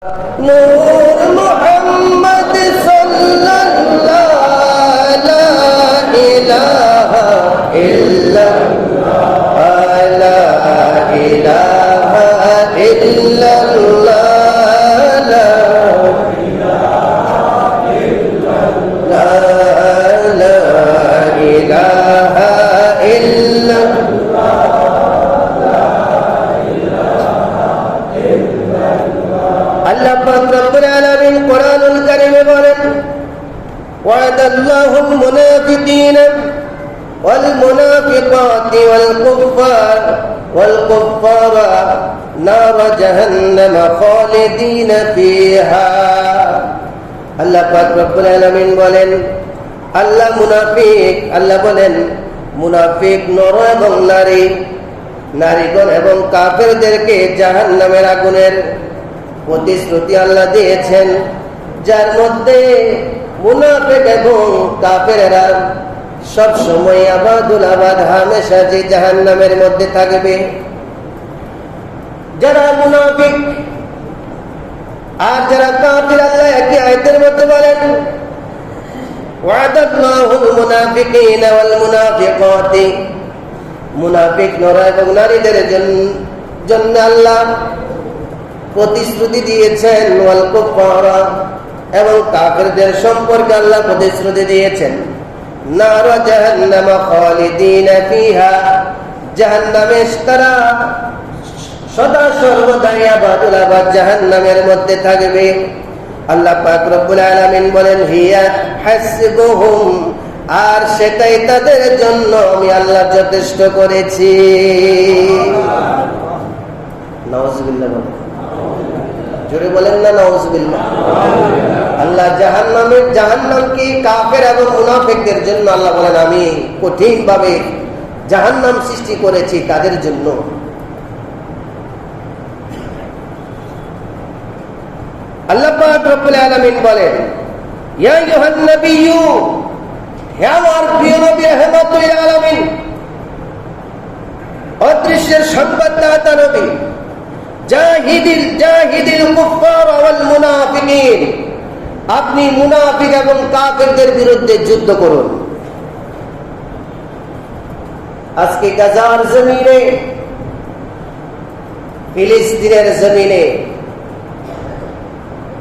নূর মুহাম্মদ সাল্লাল্লাহু লা ইলাহা ইল্লাল্লাহ লা ইলাহা ইল্লাল্লাহ লা ইলাহা ইল্লাল্লাহ। আল্লাহ পাক রব্বুল আলামিন কোরআনুল কারীমে বলেন, ওয়াদাল্লাহুল মুনাফিকিনা ওয়াল মুনাফিকাতি ওয়াল কুফারা নার জাহান্নাম খালিদিনা ফিহা। আল্লাহ পাক রব্বুল আলামিন বলেন, আল্লাহ বলেন মুনাফিক নর এবং নারীগণ এবং কাফেরদেরকে জাহান্নামের আগুনের প্রতিশ্রুতি আল্লাহ দিয়েছেন, যার মধ্যে মুনাফিক এবং কাফেররা সব সময় আবাদুল আবাদ হামেশা যে জাহান্নামের মধ্যে থাকবে। যারা মুনাফিক আর যারা কাফের, আল্লাহ একই আয়াতের মধ্যে বলেন, ওয়াদাল্লাহুল মুনাফিকিনা ওয়াল মুনাফিকাতি, মুনাফিক নর এবং নারীদের জন্য আল্লাহ প্রতিশ্রুতি দিয়েছেন, ওয়াল কুফারা এবং কাফেরদের সম্পর্কে আল্লাহ প্রতিশ্রুতি দিয়েছেন, নার জাহান্নাম খালিদিনা ফিহা, জাহান্নামে তারা সদা সর্বদাই আবাদুল আবাদ জাহান্নামের মধ্যে থাকবে। আল্লাহ পাক রব্বুল আলামিন বলেন, হিয়া হাসবুহুম, আর সেটাই তাদের জন্য আমি আল্লাহ যথেষ্ট করেছি। নাউজুবিল্লাহ বলেন, জোরে বলেন না নাউজুবিল্লাহ। আল্লাহ জাহান্নাম কি কাফের এবং মুনাফিকদের জন্য আল্লাহ বলেন আমি কঠিন ভাবে জাহান্নাম সৃষ্টি করেছি তাদের জন্য। আল্লাহ পাক রব্বুল আলামিন বলেন, ইয়া আইয়ুহান নাবিয়্যু, হে আমার প্রিয় নবী রাহমাতুল লিল আলামিন, অদৃশ্যের সংবাদদাতা নবী, জাহিদিল কুফার ওয়াল মুনাফিকিন, আপনি মুনাফিক এবং কাফেরদের বিরুদ্ধে যুদ্ধ করুন। আজকে গাজার জমিনে, ফিলিস্তিনের জমিনে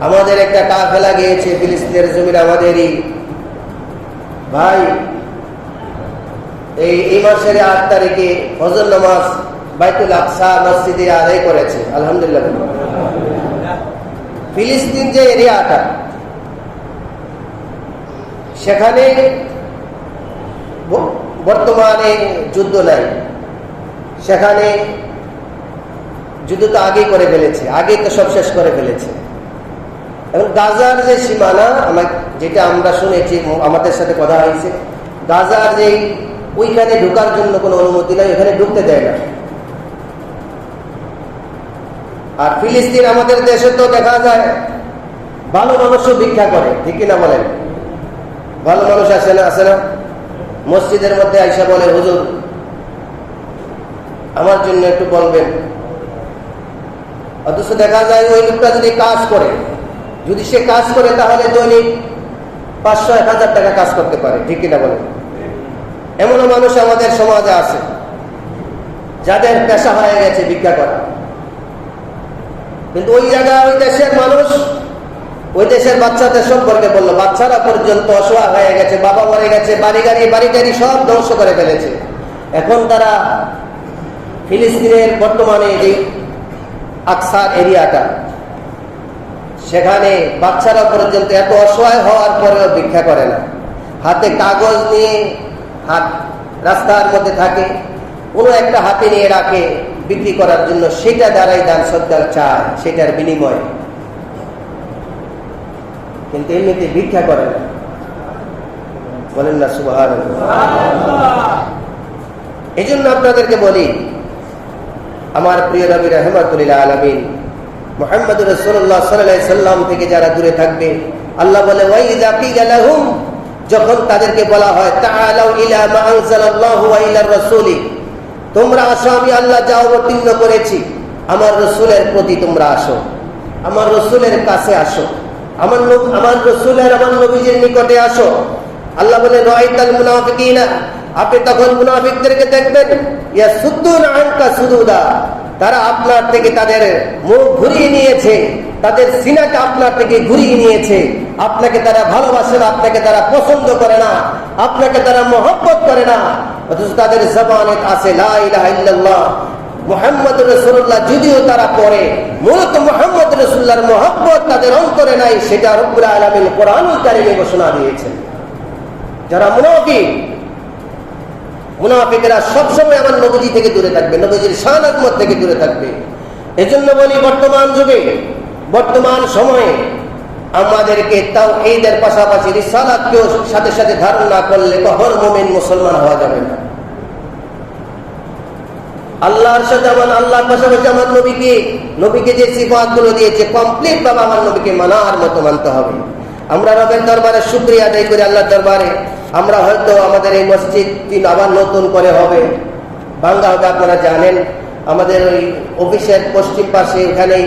আমাদের একটা কাফেলা গিয়েছে ফিলিস্তিনের জমিনে। আমাদেরই ভাই এই মাসের 8 তারিখে ফজর নামাজ বাইতুল আকসা মসজিদে আদায় করেছে, আলহামদুলিল্লাহ। ফিলিস্তিন যে এরিয়াটা, সেখানে বর্তমানে যুদ্ধ নাই, সেখানে যুদ্ধ তো আগেই করে ফেলেছে, আগে তো সব শেষ করে ফেলেছে। এবং গাজার যে সীমানা, যেটা আমরা শুনেছি, আমাদের সাথে কথা হয়েছে, গাজার যে ওইখানে ঢোকার জন্য কোনো অনুমতি নাই, ওখানে ঢুকতে দেয় না। আর ফিলিস্তিন আমাদের দেশে তো দেখা যায় ভালো মানুষও ভিক্ষা করে, ঠিক কিনা বলেন? ভালো মানুষ আসে না, মসজিদের মধ্যে আইসা বলে, হুজুর আমার জন্য একটু বলবেন। অথচ দেখা যায় ওই লোকটা যদি সে কাজ করে তাহলে দৈনিক 500-1000 টাকা কাজ করতে পারে, ঠিক কিনা বলেন? এমনও মানুষ আমাদের সমাজে আছে যাদের পেশা হয়ে গেছে ভিক্ষা করা। কিন্তু ওই জায়গায় ওই দেশের মানুষ, ওই দেশের বাচ্চাদের সম্পর্কে বললো, বাচ্চারা পর্যন্ত অসহায় হয়ে গেছে, বাবা মরে গেছে, বাড়ি গাড়ি সব ধ্বংস করে ফেলেছে। এখন তারা ফিলিস্তিনের বর্তমানে যে আকসার এরিয়াটা, সেখানে বাচ্চারা পর্যন্ত এত অসহায় হওয়ার পরেও ভিক্ষা করে না। হাতে কাগজ নিয়ে রাস্তার মধ্যে থাকে, কোনো একটা হাতে নিয়ে রাখে বিক্রি করার জন্য, সেটা দ্বারাই দান সৎকার চায়, সেটার বিনিময়ে। কিন্তু এমনিতে ভিক্ষা করে না, বলেন না সুবহানাল্লাহ। এই জন্য আপনাদেরকে বলি, আমার প্রিয় নবী রাহমাতুল লিল আলামিন মুহাম্মদুর রাসূলুল্লাহ সাল্লাল্লাহু আলাইহি সাল্লাম থেকে যারা দূরে থাকবে, আল্লাহ বলে, ওয়াইযা কিলা লাহুম, যখন তাদেরকে বলা হয়, তাআলাউ ইলা মা আনজালাল্লাহু ওয়া ইলার রাসূলি, তোমরা আসো, আমি আল্লাহ যা অবতীর্ণ করেছি আমার রাসূলের প্রতি তোমরা আসো। আমার রসুলের কাছে আসো, আমার রসুলের আমার নবীজির নিকটে আসো। আল্লাহ বলে রাআইতাল মুনাফিকিনা, আপনি তখন মুনাফিকদেরকে দেখবেন, ইয়াসুদ্দুনা আনকা সুদুদা, তারা আপনার থেকে তাদের মুখ ঘুরিয়ে নিয়েছে, তাদের সিনাটা আপনার থেকে ঘুরিয়ে নিয়েছে। আপনাকে তারা ভালোবাসে না, আপনাকে তারা পছন্দ করে না, আপনাকে তারা মহব্বত করে না, অথচ তাদের জবানে আছে লা ইলাহা ইল্লাল্লাহ মুহাম্মদ রাসূলুল্লাহ, যদিও তারা পড়ে, মূলত মুহাম্মদ রাসূলুল্লাহর মহব্বত তাদের অন্তরে নাই। সেটা রব্বুল আলামিন কোরআনুল কারীমে ঘোষণা দিয়েছেন। যারা মুনাফিকরা সবসময় আমার নবীজি থেকে দূরে থাকবে, নবীজির শান আজমত থেকে দূরে থাকবে। এজন্য বলি, বর্তমান যুগে, বর্তমান সময়ে আমাদেরকে তাওহীদের পাশাপাশি রিসালাতকেও সাথে সাথে ধারণ না করলে কখনো মুমিন মুসলমান হওয়া যাবে না। আল্লাহর সাথে আল্লাহর পাশাপাশি আমার নবীকে যে সিফাতগুলো দিয়েছে, কমপ্লিট ভাবে আমার নবীকে মানার মতো মানতে হবে। আমরা রবের দরবারে শুকরিয়া আদায় করি, আল্লাহর দরবারে। আমরা হয়তো আমাদের এই মসজিদটি আবার নতুন করে হবে, ভাঙ্গা হবে। আপনারা জানেন আমাদের ওই অফিসের পশ্চিম পাশে ওখানেই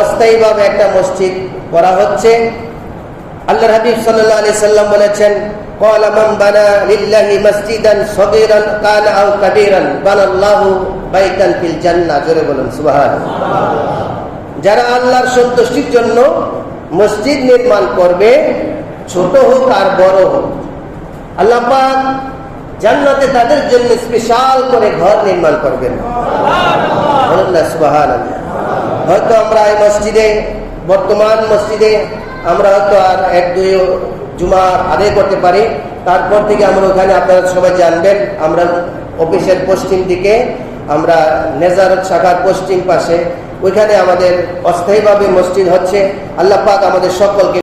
অস্থায়ীভাবে একটা মসজিদ করা হচ্ছে। আল্লাহর হাবিব সাল্লাল্লাহু আলাইহি সাল্লাম বলেছেন, ক্বালা মান বানা লিল্লাহি মসজিদান সগীরান কানা আও কাবীরান বানাল্লাহু বাইতান ফিল জান্নাহ। জোরে বলুন সুবহানাল্লাহ। যারা আল্লাহর সন্তুষ্টির জন্য মসজিদ নির্মাণ করবে, ছোট হোক আর বড় হোক, আল্লাহ পাক জান্নাতে তাদের জন্য স্পেশাল করে ঘর নির্মাণ করবেন। সুবহানাল্লাহ। হয়তো আমরা এই মসজিদে, বর্তমান মসজিদে আমরা হয়তো আর 1-2 জুমা আদায় করতে পারি, তারপর থেকে আমরা ওখানে, আপনারা সবাই জানবেন, আমরা অফিসের পশ্চিম দিকে, আমরা নেজারত শাখার পশ্চিম পাশে, ওইখানে আমাদের অস্থায়ীভাবে মসজিদ হচ্ছে। আল্লাহ পাক আমাদের সকলকে